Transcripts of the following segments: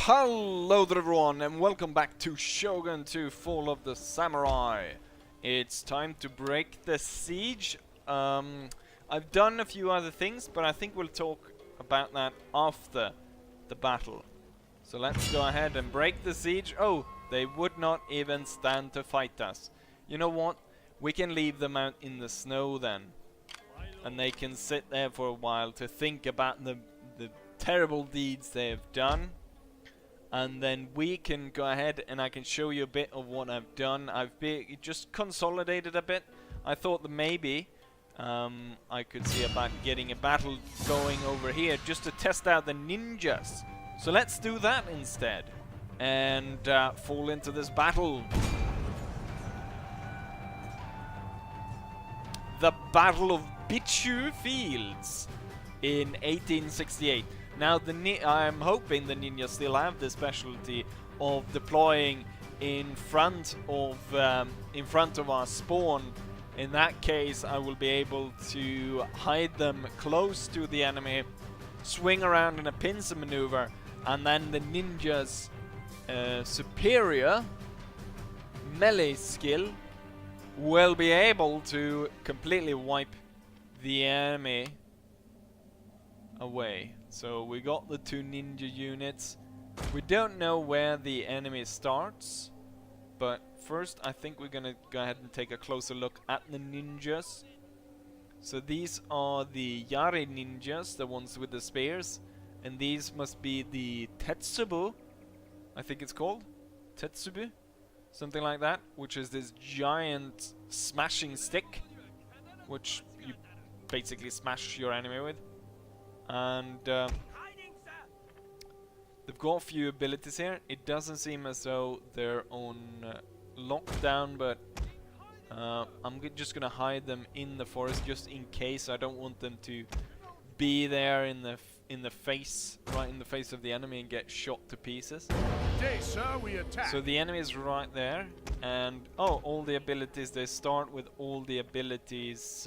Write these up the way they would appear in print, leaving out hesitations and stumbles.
Hello there everyone and welcome back to Shogun 2 Fall of the Samurai. It's time to break the siege. I've done a few other things, but I think we'll talk about that after the battle. So let's go ahead and break the siege. Oh, they would not even stand to fight us. You know what? We can leave them out in the snow then. And they can sit there for a while to think about the terrible deeds they have done. And then we can go ahead and I can show you a bit of what I've done. I've just consolidated a bit. I thought that maybe I could see about getting a battle going over here just to test out the ninjas. So let's do that instead and fall into this battle. The Battle of Bichu Fields in 1868. Now, I'm hoping the ninjas still have the specialty of deploying in front of our spawn. In that case, I will be able to hide them close to the enemy, swing around in a pincer maneuver, and then the ninjas' superior melee skill will be able to completely wipe the enemy away. So we got the two ninja units. We don't know where the enemy starts, but first I think we're gonna go ahead and take a closer look at the ninjas. So these are the Yari ninjas, the ones with the spears, and these must be the Tetsubu, I think it's called Tetsubu, something like that, which is this giant smashing stick which you basically smash your enemy with. And they've got a few abilities here. It doesn't seem as though they're on lockdown, but I'm just gonna hide them in the forest just in case. I don't want them to be there in the face, right in the face of the enemy, and get shot to pieces. Today, sir, we attack. So the enemy is right there, and oh, all the abilities. They start with all the abilities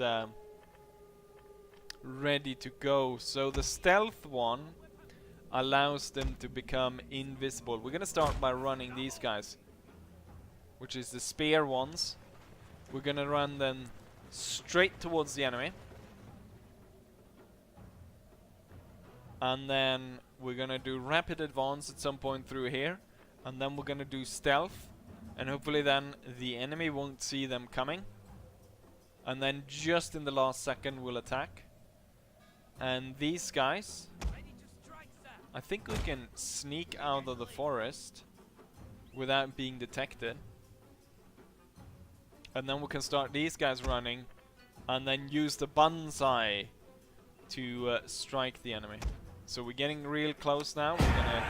ready to go. So the stealth one allows them to become invisible. We're gonna start by running these guys, which is the spear ones. We're gonna run them straight towards the enemy, and then we're gonna do rapid advance at some point through here, and then we're gonna do stealth, and hopefully then the enemy won't see them coming, and then just in the last second we'll attack. And these guys, I think we can sneak out of the forest without being detected. And then we can start these guys running and then use the banzai to strike the enemy. So we're getting real close now. We're gonna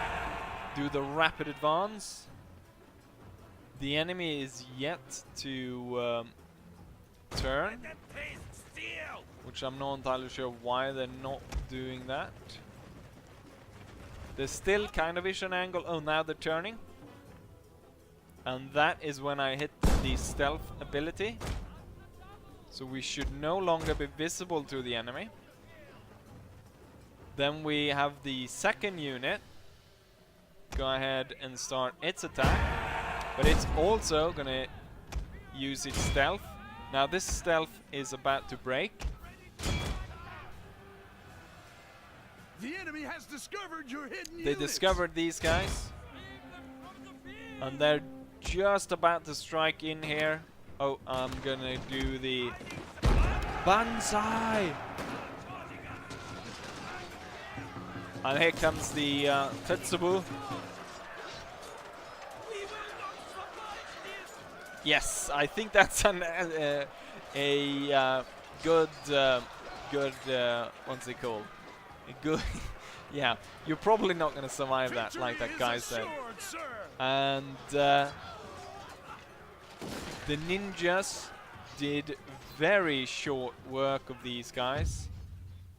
do the rapid advance. The enemy is yet to turn, which I'm not entirely sure why they're not doing that. There's still kind of vision angle. Oh, now they're turning. And that is when I hit the stealth ability. So we should no longer be visible to the enemy. Then we have the second unit go ahead and start its attack. But it's also gonna use its stealth. Now this stealth is about to break. The enemy has discovered your hidden They discovered these guys, and they're just about to strike in here. Oh, I'm gonna do the banzai, and here comes the Tetsubu. Yes, I think that's an good what's it called? Good. Yeah, you're probably not going to survive that, like that guy said. And the ninjas did very short work of these guys.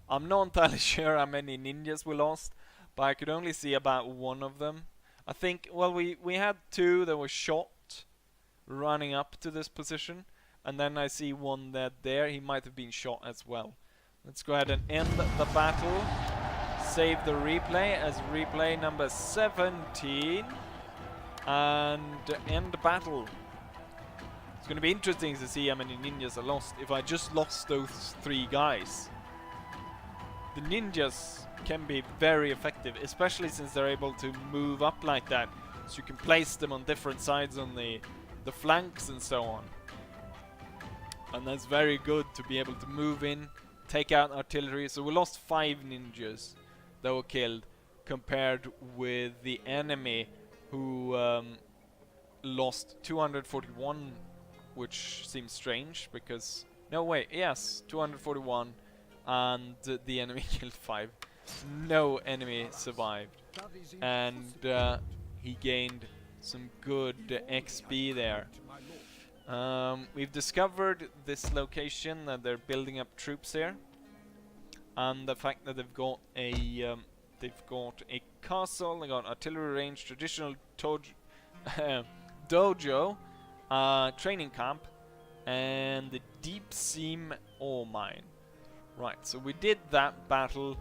I'm not entirely sure how many ninjas we lost, but I could only see about one of them. I think, well, we had two that were shot running up to this position, and then I see one that there, he might have been shot as well. Let's go ahead and end the battle. save the replay as replay number 17 and end the battle. It's going to be interesting to see how many ninjas are lost if I just lost those 3 guys. The ninjas can be very effective, especially since they're able to move up like that. So you can place them on different sides on the flanks and so on. And that's very good to be able to move in, take out artillery. So we lost 5 ninjas that were killed compared with the enemy who lost 241, which seems strange because... No, wait, yes, 241 and the enemy killed 5. No enemy survived. And he gained some good XP there. We've discovered this location that they're building up troops here, and the fact that they've got a castle, they got artillery range, traditional dojo, training camp, and the deep seam ore mine. Right, so we did that battle.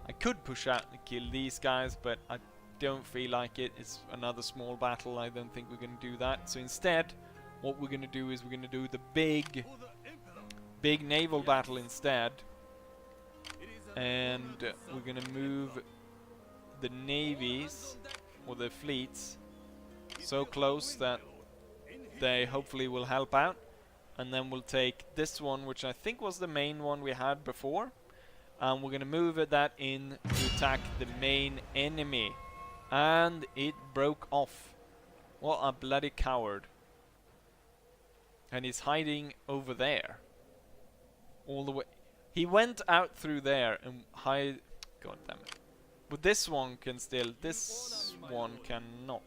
I could push out and kill these guys, but I don't feel like it. It's another small battle. I don't think we're going to do that. So instead, what we're going to do is we're going to do the big naval battle instead. And we're going to move the navies, or the fleets, so close that they hopefully will help out. And then we'll take this one, which I think was the main one we had before. And we're going to move that in to attack the main enemy. And it broke off. What a bloody coward. And he's hiding over there. All the way. He went out through there and hide. God damn it. But this one can still. This one cannot.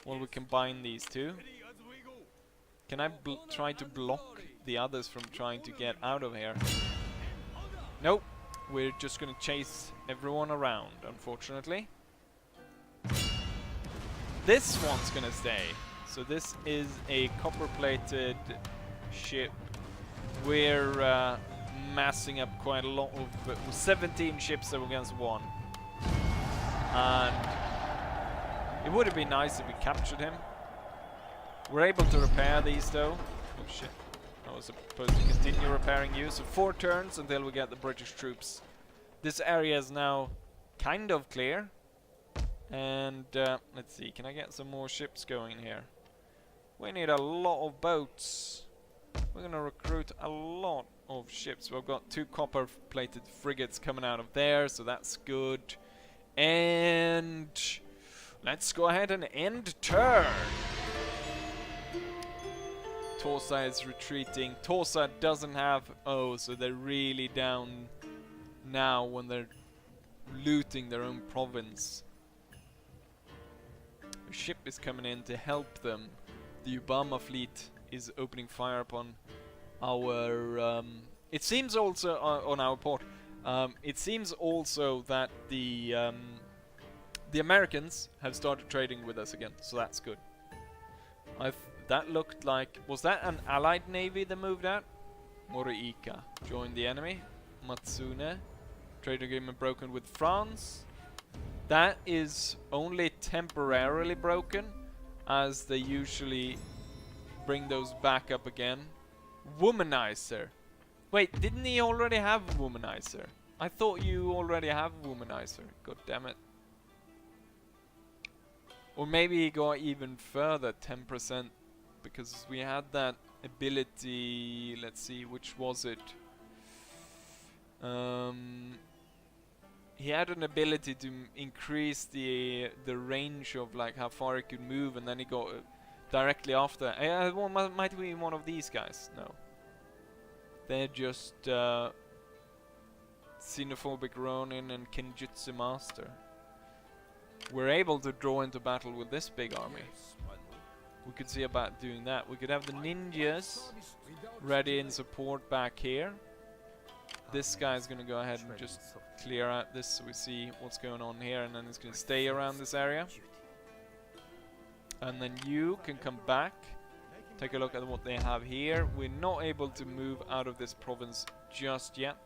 Well, we combine these two. Can I try to block the others from trying to get out of here? Nope. We're just gonna chase everyone around, unfortunately. This one's gonna stay. So this is a copper-plated ship. We're massing up quite a lot of 17 ships against 1. And it would have been nice if we captured him. We're able to repair these though. Oh shit. I was supposed to continue repairing you. So 4 turns until we get the British troops. This area is now kind of clear. And let's see, can I get some more ships going here? We need a lot of boats. We're gonna recruit a lot of ships. We've got 2 copper-plated frigates coming out of there, so that's good. And let's go ahead and end turn. Torsa is retreating. Torsa doesn't have... Oh, so they're really down now when they're looting their own province. A ship is coming in to help them. The Obama fleet is opening fire upon our... it seems also on our port. It seems also that the Americans have started trading with us again, so that's good. That looked like... Was that an allied navy that moved out? Moriika joined the enemy. Matsune. Trade agreement broken with France. That is only temporarily broken, as they usually bring those back up again. Womanizer. Wait, didn't he already have Womanizer? I thought you already have Womanizer. God damn it. Or maybe he got even further, 10%. Because we had that ability, let's see, which was it? He had an ability to increase the range of like how far he could move, and then he got directly after. Might be one of these guys. No, they're just Xenophobic Ronin and Kenjutsu Master. We're able to draw into battle with this big army. We could see about doing that. We could have the ninjas ready in support back here. This guy's gonna go ahead and just clear out this so we see what's going on here, and then it's gonna stay around this area. And then you can come back, take a look at what they have here. We're not able to move out of this province just yet.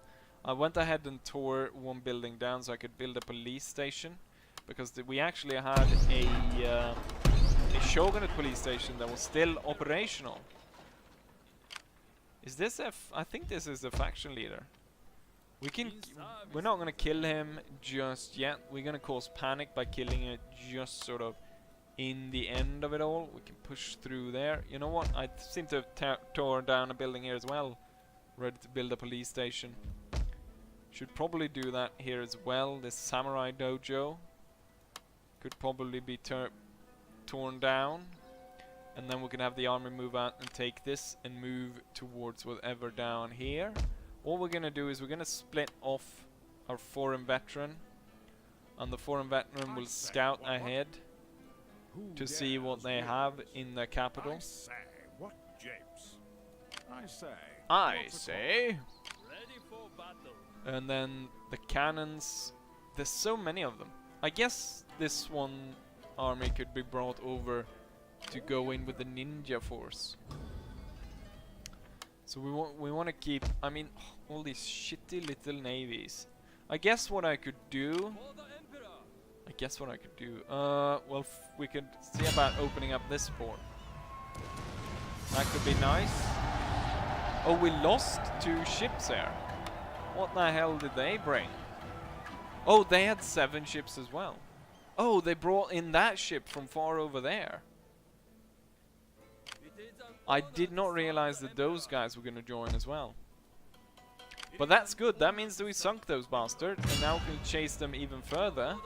I went ahead and tore one building down so I could build a police station, because we actually had a Shogunate police station that was still operational. Is this I think this is the faction leader. We're not gonna kill him just yet. We're gonna cause panic by killing it just sort of in the end of it all. We can push through there. You know what? I seem to have torn down a building here as well. Ready to build a police station. Should probably do that here as well. This samurai dojo could probably be torn down. And then we can have the army move out and take this and move towards whatever down here. All we're gonna do is we're gonna split off our foreign veteran, and the foreign veteran will scout ahead to see what they have in the capital. I say, what japes? I say. And then the cannons. There's so many of them. I guess this one army could be brought over to go in with the ninja force. So we want to keep. I mean, all these shitty little navies. I guess what I could do. Well, we could see about opening up this port. That could be nice. Oh, we lost 2 ships there. What the hell did they bring? Oh, they had 7 ships as well. Oh, they brought in that ship from far over there. I did not realize that those guys were going to join as well. But that's good. That means that we sunk those bastards, and now we can chase them even further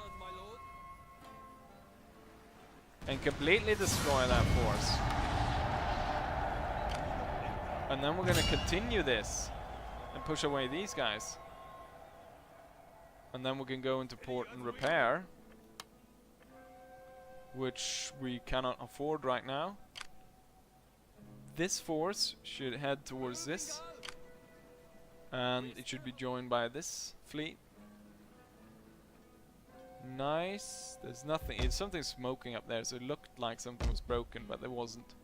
and completely destroy that force. And then we're going to continue this and push away these guys. And then we can go into port and repair, which we cannot afford right now. This force should head towards this, and it should be joined by this fleet. Nice. There's nothing. It's something smoking up there, so it looked like something was broken, but there wasn't.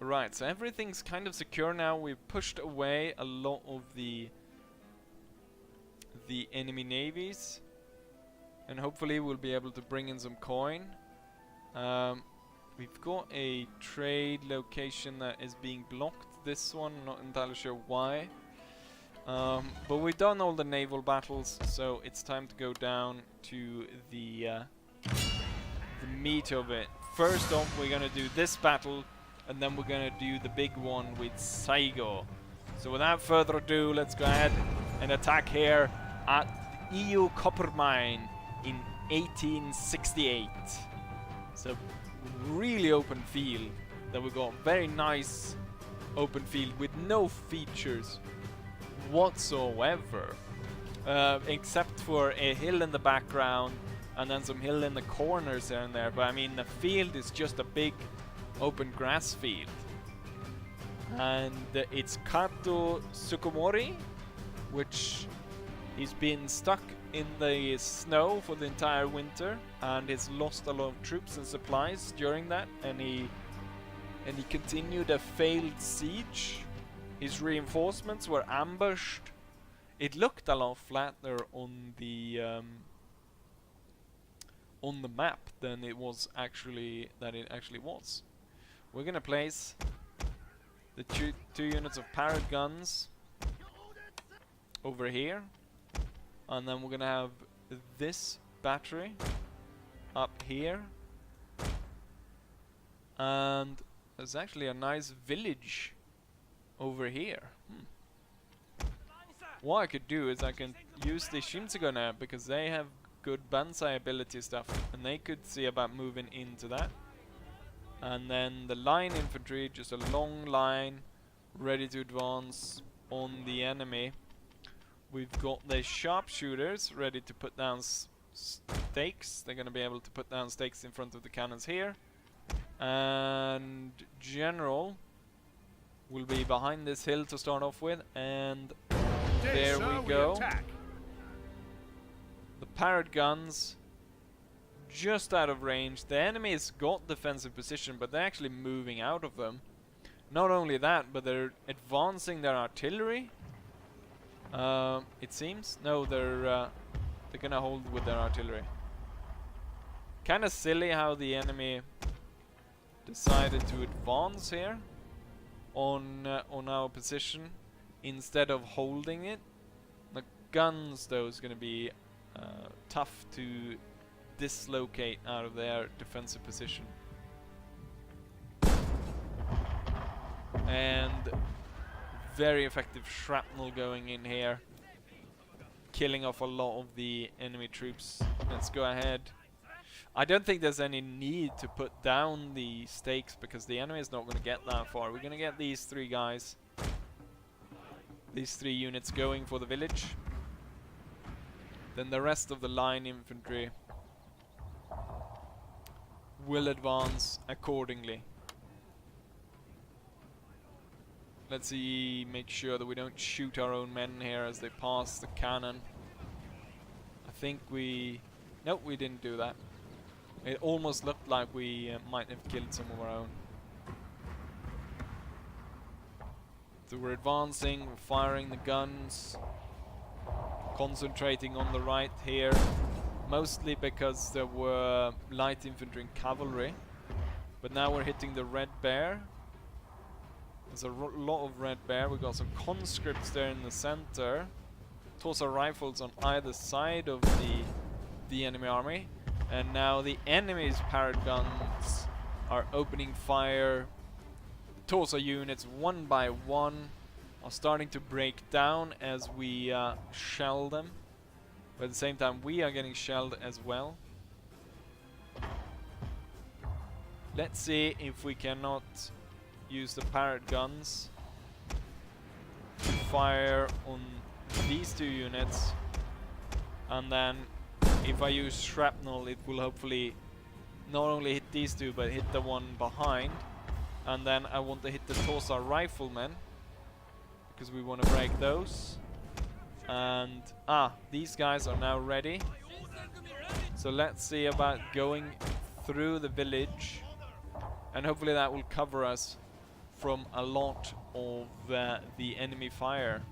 Right, so everything's kind of secure now. We've pushed away a lot of the enemy navies, and hopefully we'll be able to bring in some coin. We've got a trade location that is being blocked. This one, not entirely sure why. But we've done all the naval battles, so it's time to go down to the meat of it. First off, we're gonna do this battle, and then we're gonna do the big one with Saigo. So without further ado, let's go ahead and attack here at EU Copper Mine in 1868. So really open field that we got. Very nice open field with no features whatsoever, except for a hill in the background and then some hill in the corners here and there. But I mean, the field is just a big open grass field, and it's Kato Tsukumori, which he's been stuck in the snow for the entire winter and has lost a lot of troops and supplies during that, and he continued a failed siege. His reinforcements were ambushed. It looked a lot flatter on the map than it actually was. We're gonna place the two units of Parrot guns over here, and then we're gonna have this battery up here, and there's actually a nice village over here. What I could do is I can use the Shinsegae because they have good Banzai ability stuff, and they could see about moving into that. And then the line infantry, just a long line ready to advance on the enemy. We've got the sharpshooters ready to put down stakes. They're going to be able to put down stakes in front of the cannons here. And general will be behind this hill to start off with, and there we go. The Parrot guns just out of range. The enemy's got defensive position, but they're actually moving out of them. Not only that, but they're advancing their artillery. It seems. No, they're gonna hold with their artillery. Kinda silly how the enemy decided to advance here on our position instead of holding it. The guns, though, is gonna be tough to dislocate out of their defensive position. And very effective shrapnel going in here, killing off a lot of the enemy troops. Let's go ahead. I don't think there's any need to put down the stakes because the enemy is not going to get that far. We're going to get these three guys, these three units going for the village. Then the rest of the line infantry will advance accordingly. Let's see, make sure that we don't shoot our own men here as they pass the cannon. I think we... Nope, we didn't do that. It almost looked like we might have killed some of our own. So we're advancing, we're firing the guns, concentrating on the right here, mostly because there were light infantry and cavalry. But now we're hitting the Red Bear. There's a lot of Red Bear. We've got some conscripts there in the center. Tosa rifles on either side of the enemy army. And now the enemy's parrot guns are opening fire. Tosa units, one by one, are starting to break down as we shell them. But at the same time, we are getting shelled as well. Let's see if we cannot use the parrot guns to fire on these two units, and then if I use shrapnel it will hopefully not only hit these two but hit the one behind. And then I want to hit the Tosa riflemen because we want to break those. And these guys are now ready, so let's see about going through the village, and hopefully that will cover us from a lot of the enemy fire.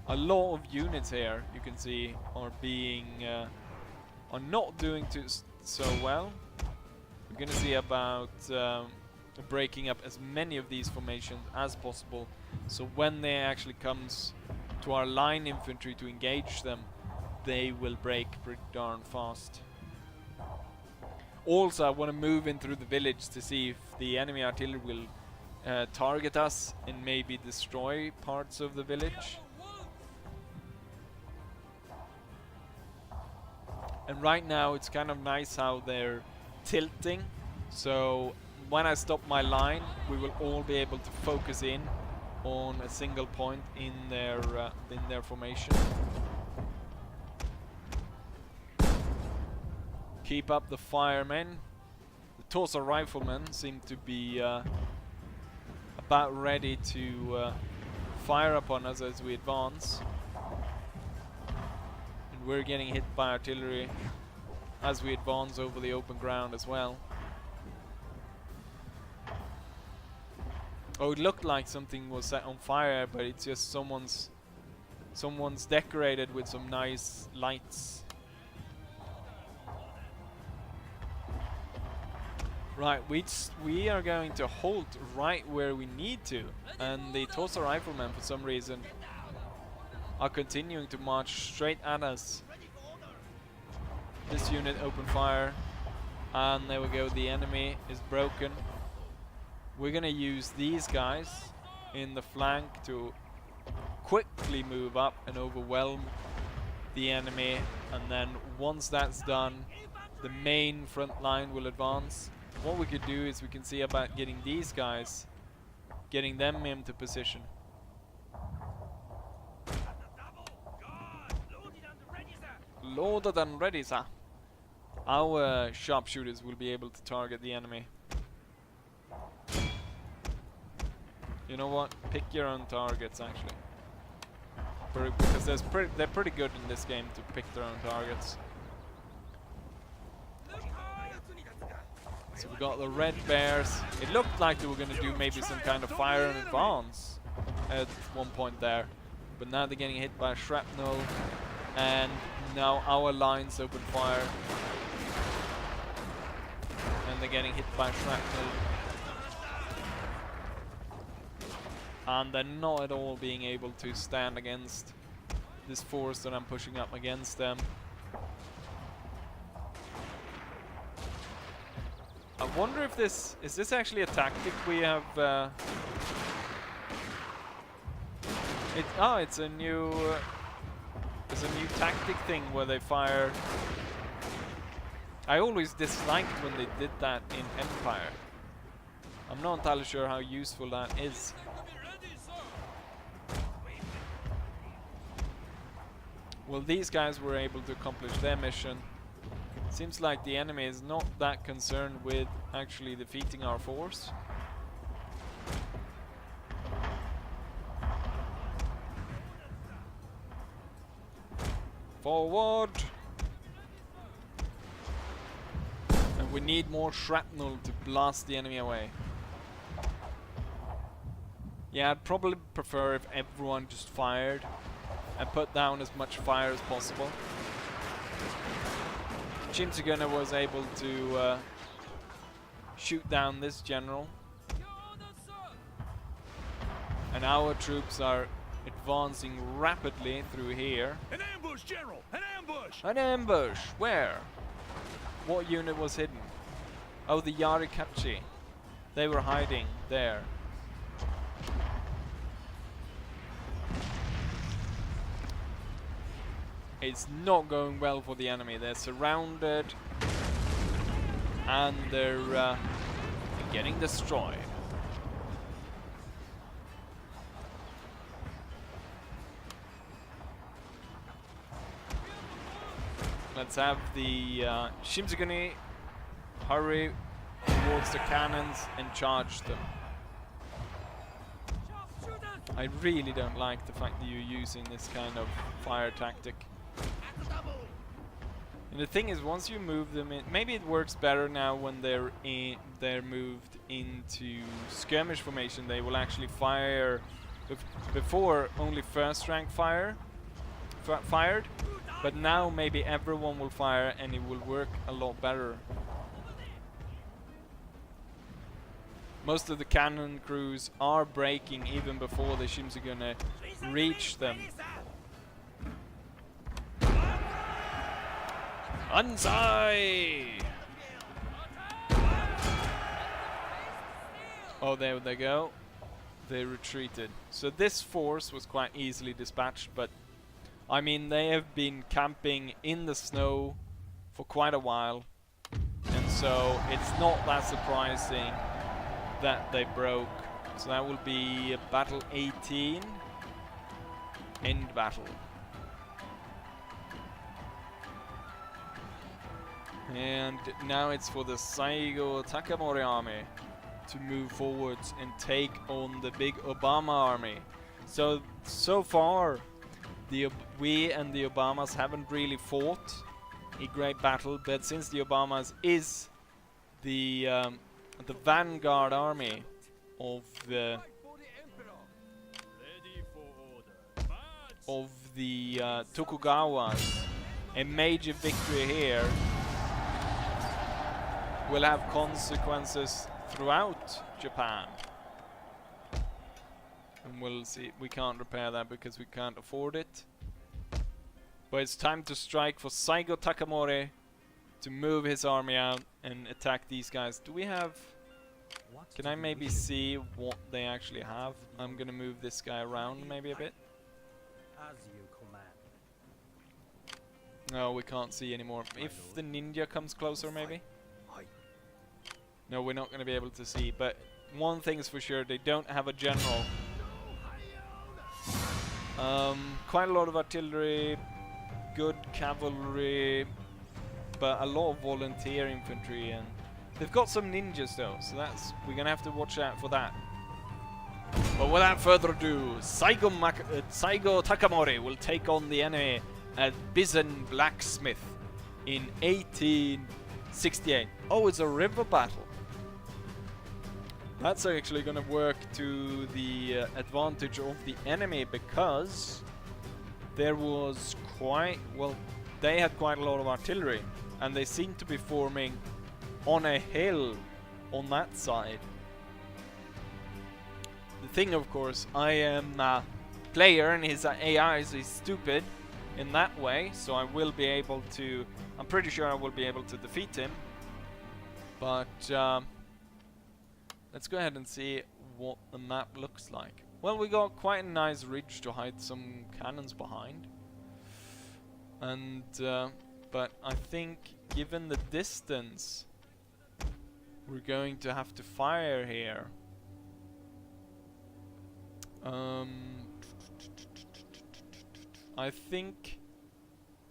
A lot of units here, you can see, are being are not doing so well. We're gonna see about breaking up as many of these formations as possible, so when they actually comes to our line infantry to engage them, they will break pretty darn fast. Also, I want to move in through the village to see if the enemy artillery will target us and maybe destroy parts of the village. And right now it's kind of nice how they're tilting, so when I stop my line we will all be able to focus in on a single point in their formation. Keep up the firemen. The Tosa riflemen seem to be about ready to fire upon us as we advance. And we're getting hit by artillery as we advance over the open ground as well. Oh, it looked like something was set on fire, but it's just someone's decorated with some nice lights. Right, we are going to halt right where we need to, and the Tosa riflemen for some reason are continuing to march straight at us. This unit opened fire, and there we go, the enemy is broken. We're gonna use these guys in the flank to quickly move up and overwhelm the enemy, and then once that's done, the main front line will advance. What we could do is we can see about getting these guys, getting them into position. Loaded and ready, sir. Our sharpshooters will be able to target the enemy. You know what? Pick your own targets, actually. Because they're pretty good in this game to pick their own targets. So we got the Red Bears. It looked like they were going to do maybe some kind of fire in advance at one point there. But now they're getting hit by shrapnel. And now our lines open fire. And they're getting hit by shrapnel. And they're not at all being able to stand against this force that I'm pushing up against them. I wonder if this is this actually a tactic we have. It's a new tactic thing where they fire. I always disliked when they did that in Empire. I'm not entirely sure how useful that is. Well, these guys were able to accomplish their mission. Seems like the enemy is not that concerned with actually defeating our force. Forward! And we need more shrapnel to blast the enemy away. Yeah, I'd probably prefer if everyone just fired and put down as much fire as possible. Shinzugane was able to shoot down this general. And our troops are advancing rapidly through here. An ambush, General! An ambush! An ambush! Where? What unit was hidden? Oh, the Yarikachi. They were hiding there. It's not going well for the enemy. They're surrounded and they're getting destroyed. Let's have the Shinzugane hurry towards the cannons and charge them. I really don't like the fact that you're using this kind of fire tactic. And the thing is, once you move them in, maybe it works better now when they're moved into skirmish formation. They will actually fire before only first rank fired, but now maybe everyone will fire and it will work a lot better. Most of the cannon crews are breaking even before the Shinzugane reach them. Anzai! Oh, there they go. They retreated. So this force was quite easily dispatched, but I mean, they have been camping in the snow for quite a while, and so it's not that surprising that they broke. So that will be battle 18. End battle. And now it's for the Saigo Takamori army to move forwards and take on the big Obama army. So far, we and the Obamas haven't really fought a great battle, but since the Obamas is the vanguard army of the Tokugawas, a major victory here will have consequences throughout Japan. And we'll see. We can't repair that because we can't afford it. But it's time to strike for Saigo Takamori to move his army out and attack these guys. Do we have... Can I maybe see what they actually have? I'm gonna move this guy around maybe a bit. As you command. No, we can't see anymore. If the ninja comes closer maybe? No, we're not going to be able to see, but one thing is for sure, they don't have a general. Quite a lot of artillery, good cavalry, but a lot of volunteer infantry, and they've got some ninjas though, so we're going to have to watch out for that. But without further ado, Saigo Takamori will take on the enemy at Bizen Blacksmith in 1868. Oh, it's a river battle. That's actually going to work to the advantage of the enemy, because there was quite, well, they had quite a lot of artillery, and they seem to be forming on a hill on that side. The thing, of course, I am a player and his AI is stupid in that way, so I will be able to, I'm pretty sure I will be able to defeat him. But let's go ahead and see what the map looks like. Well, we got quite a nice ridge to hide some cannons behind. And but I think given the distance, we're going to have to fire here. I think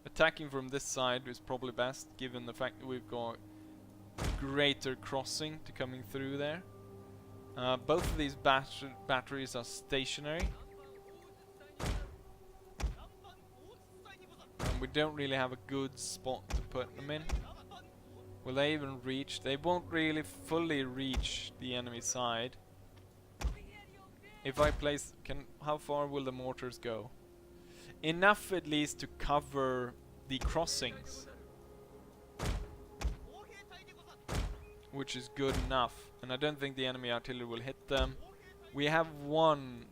attacking from this side is probably best, given the fact that we've got greater crossing to coming through there. Both of these batteries are stationary. And we don't really have a good spot to put them in. Will they even reach? They won't really fully reach the enemy side. If I place, how far will the mortars go? Enough at least to cover the crossings, which is good enough. And I don't think the enemy artillery will hit them. We have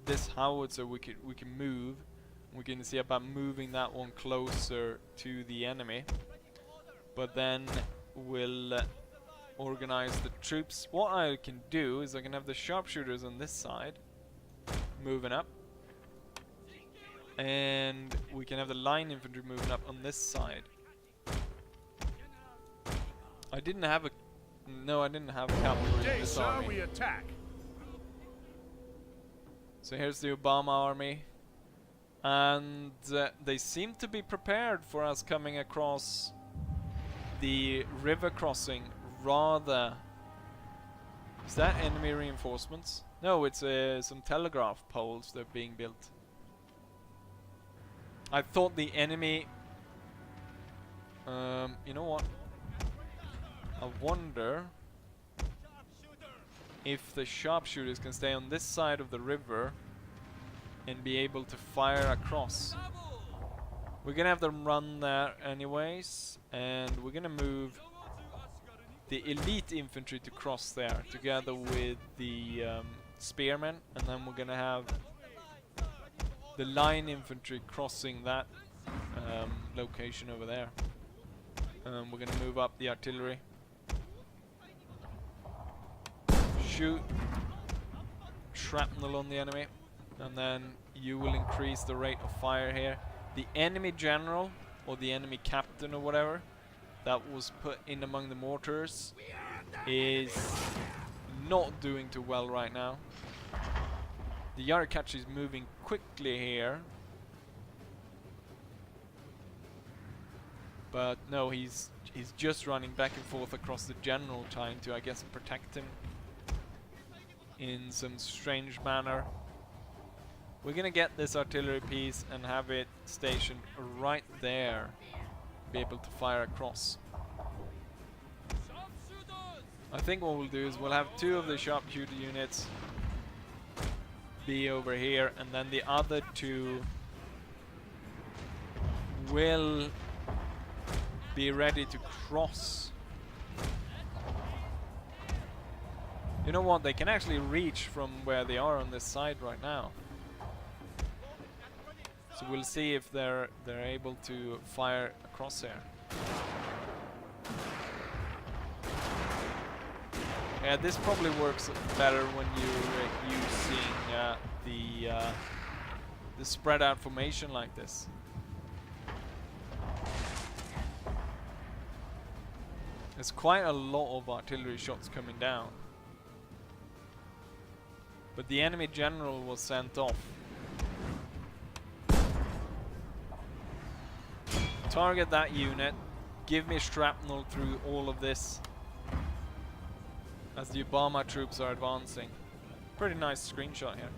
this howitzer we can move. We can see about moving that one closer to the enemy. But then we'll organize the troops. What I can do is I can have the sharpshooters on this side moving up, and we can have the line infantry moving up on this side. I didn't have cavalry in this army. We attack. So here's the Obama army, and they seem to be prepared for us coming across the river crossing. Rather, is that enemy reinforcements? No, it's some telegraph poles that are being built. I thought the enemy... you know what? I wonder if the sharpshooters can stay on this side of the river and be able to fire across. We're gonna have them run there anyways, and we're gonna move the elite infantry to cross there together with the spearmen, and then we're gonna have the line infantry crossing that location over there. We're gonna move up the artillery. Shoot shrapnel on the enemy, and then you will increase the rate of fire here. The enemy general, or the enemy captain or whatever, that was put in among the mortars is not doing too well right now. The Yarikachi is moving quickly here, but no, he's just running back and forth across the general, trying to, I guess, protect him in some strange manner. We're gonna get this artillery piece and have it stationed right there, be able to fire across. I think what we'll do is we'll have 2 of the sharpshooter units be over here, and then the other 2 will be ready to cross. You know what, they can actually reach from where they are on this side right now. So we'll see if they're able to fire across here. Yeah, this probably works better when you're using the spread out formation like this. There's quite a lot of artillery shots coming down, but the enemy general was sent off. Target that unit, give me shrapnel through all of this as the Obama troops are advancing. Pretty nice screenshot here.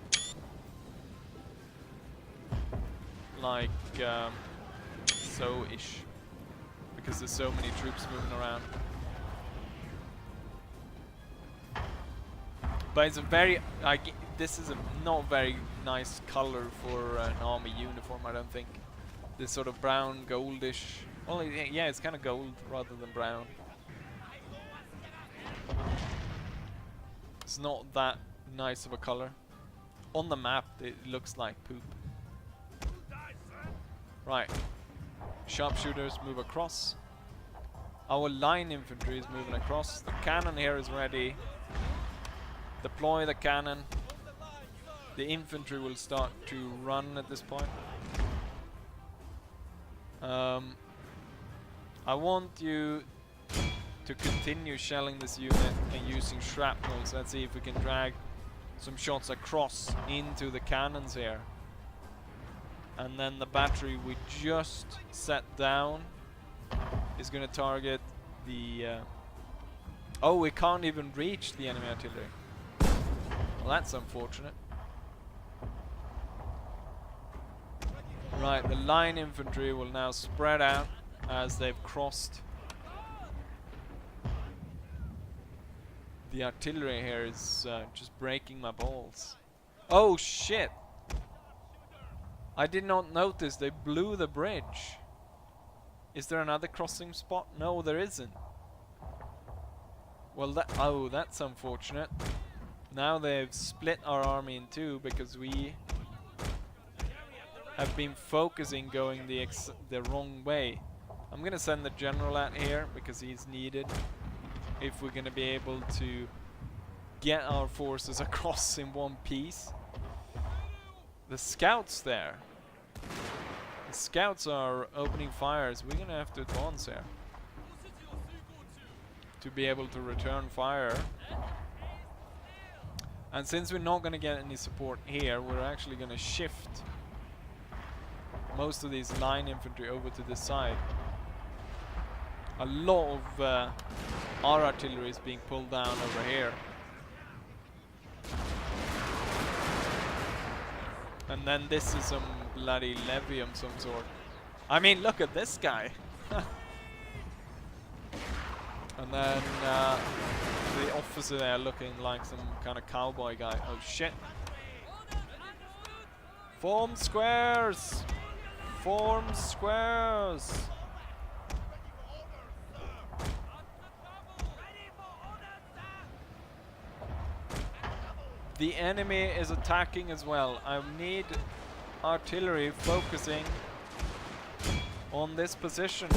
Like, so-ish. Because there's so many troops moving around. But it's a very, this is a not very nice color for an army uniform, I don't think. This sort of brown, goldish. Well, yeah, it's kind of gold rather than brown. It's not that nice of a color. On the map, it looks like poop. Right. Sharpshooters move across. Our line infantry is moving across. The cannon here is ready. Deploy the cannon. The infantry will start to run at this point. I want you to continue shelling this unit and using shrapnel. So let's see if we can drag some shots across into the cannons here. And then the battery we just set down is going to target the... oh, we can't even reach the enemy artillery. Well, that's unfortunate. Right, the line infantry will now spread out as they've crossed. The artillery here is just breaking my balls. Oh shit! I did not notice they blew the bridge. Is there another crossing spot? No, there isn't. Well, that's unfortunate. Now they've split our army in two because we have been focusing going the wrong way. I'm gonna send the general out here because he's needed if we're gonna be able to get our forces across in one piece. The scouts there. The scouts are opening fires. We're gonna have to advance here to be able to return fire. And since we're not gonna get any support here, we're actually gonna shift most of these line infantry over to this side. A lot of our artillery is being pulled down over here. And then this is some bloody levy of some sort. I mean, look at this guy. And then the officer there looking like some kind of cowboy guy. Oh shit. Form squares! Form squares! The enemy is attacking as well. I need artillery focusing on this position.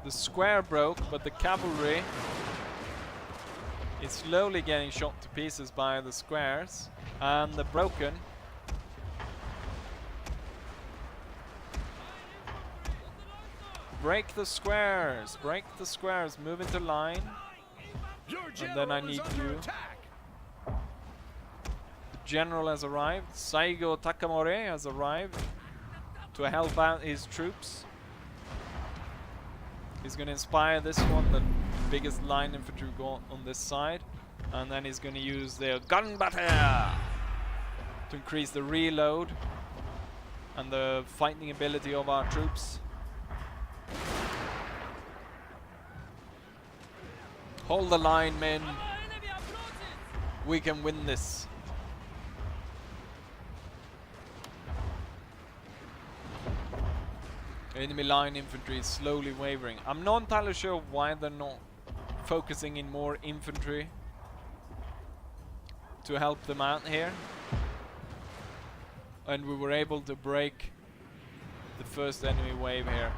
The square broke, but the cavalry is slowly getting shot to pieces by the squares and the broken. Break the squares, move into line. And then I need you. The general has arrived. Saigo Takamori has arrived to help out his troops. He's going to inspire this one, the biggest line infantry got on this side. And then he's going to use their gun battle to increase the reload and the fighting ability of our troops. Hold the line, men. We can win this. Enemy line infantry is slowly wavering. I'm not entirely sure why they're not focusing in more infantry to help them out here. And we were able to break the first enemy wave here.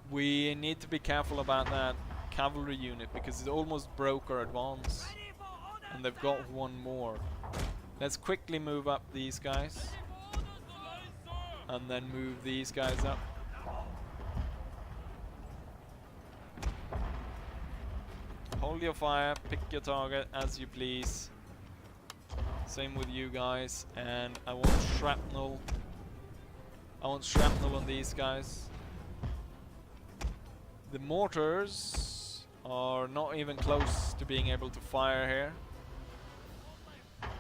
We need to be careful about that cavalry unit because it almost broke our advance. And they've got one more. Let's quickly move up these guys. And then move these guys up. Hold your fire, pick your target as you please. Same with you guys. And I want shrapnel. I want shrapnel on these guys. The mortars are not even close to being able to fire here.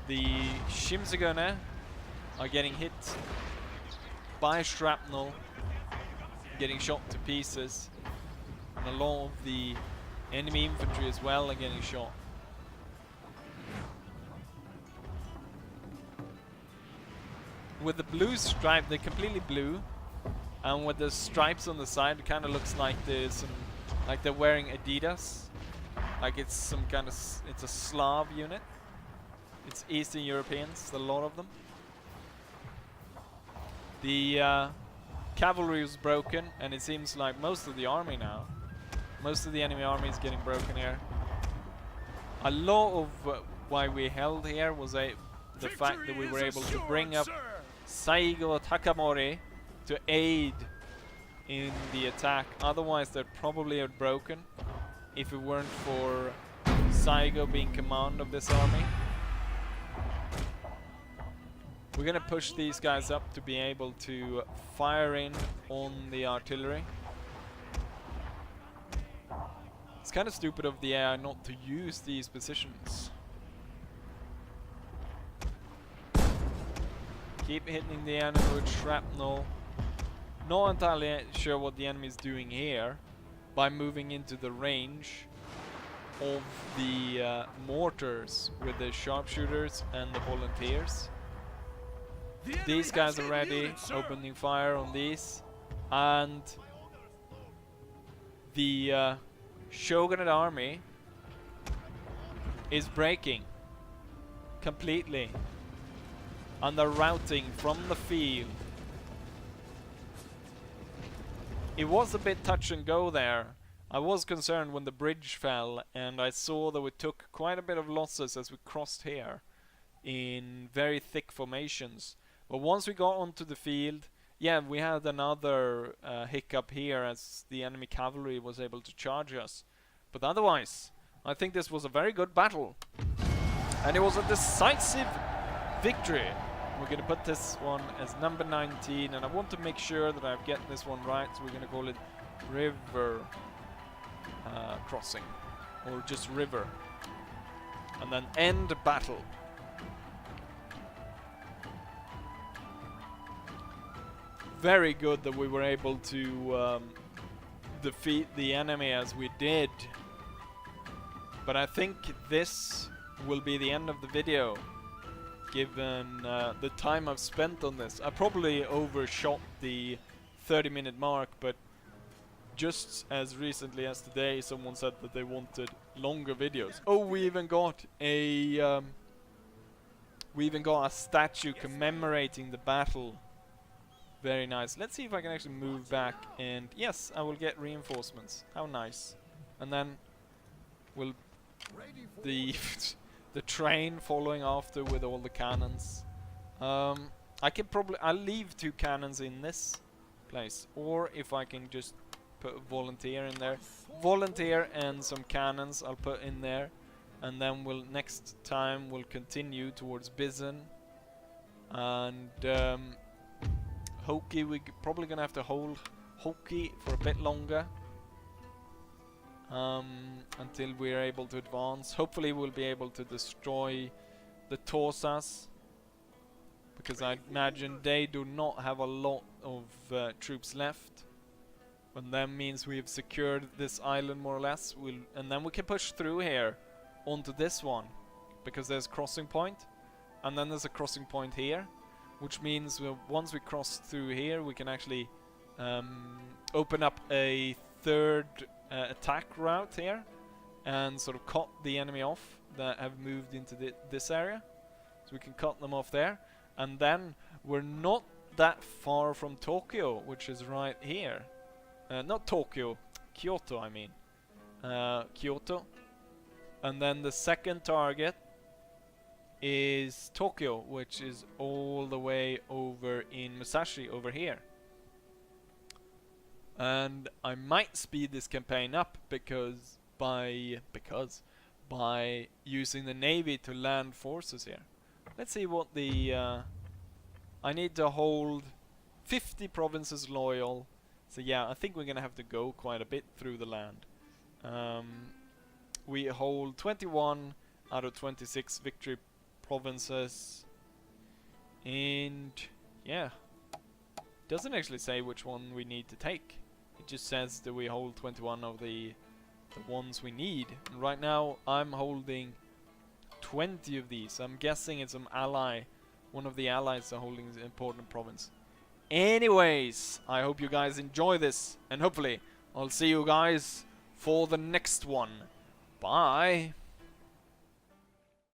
The Shimsugane are getting hit by shrapnel, getting shot to pieces, and a lot of the enemy infantry as well are getting shot. With the blue stripe, they're completely blue, and with the stripes on the side, it kind of looks like there's some, like they're wearing Adidas, like it's some kind of, it's a Slav unit. It's Eastern Europeans, a lot of them. The cavalry was broken, and it seems like most of the army now, most of the enemy army is getting broken here. A lot of why we held here was the fact that we were able to bring up Saigo Takamori to aid in the attack. Otherwise they'd probably have broken if it weren't for Saigo being command of this army. We're gonna push these guys up to be able to fire in on the artillery. It's kind of stupid of the AI not to use these positions. Keep hitting the enemy with shrapnel. Not entirely sure what the enemy is doing here by moving into the range of the mortars with the sharpshooters and the volunteers. These guys are ready, opening fire on these, and the Shogunate army is breaking completely, and they're routing from the field. It was a bit touch and go there. I was concerned when the bridge fell, and I saw that we took quite a bit of losses as we crossed here in very thick formations. But once we got onto the field, yeah, we had another hiccup here as the enemy cavalry was able to charge us. But otherwise, I think this was a very good battle. And it was a decisive victory. We're going to put this one as number 19, and I want to make sure that I get this one right, so we're going to call it River Crossing, or just River. And then end battle. Very good that we were able to defeat the enemy as we did. But I think this will be the end of the video, given the time I've spent on this. I probably overshot the 30-minute mark, but just as recently as today, someone said that they wanted longer videos. Oh, we even got a statue commemorating the battle. Very nice. Let's see if I can actually move back, and yes, I will get reinforcements. How nice. And then we'll the train following after with all the cannons. I can probably, I'll leave 2 cannons in this place, or if I can just put a volunteer in there. Volunteer and some cannons I'll put in there, and then we'll next time we'll continue towards Bizen, and Hoki, we're probably gonna have to hold Hoki for a bit longer until we're able to advance. Hopefully we'll be able to destroy the Torsas, because I imagine they do not have a lot of troops left. And that means we've secured this island more or less. And then we can push through here onto this one, because there's a crossing point, and then there's a crossing point here, which means once we cross through here, we can actually open up a third attack route here and sort of cut the enemy off that have moved into this area. So we can cut them off there, and then we're not that far from Tokyo, which is right here. Not Tokyo, Kyoto I mean. Kyoto. And then the second target is Tokyo, which is all the way over in Musashi over here. And I might speed this campaign up because by using the navy to land forces here. Let's see what the I need to hold 50 provinces loyal. So yeah, I think we're gonna have to go quite a bit through the land. We hold 21 out of 26 victory provinces, and yeah, Doesn't actually say which one we need to take. It just says that we hold 21 of the ones we need. And right now I'm holding 20 of these. I'm guessing it's some ally. One of the allies are holding the important province. Anyways, I hope you guys enjoy this, and hopefully I'll see you guys for the next one. Bye.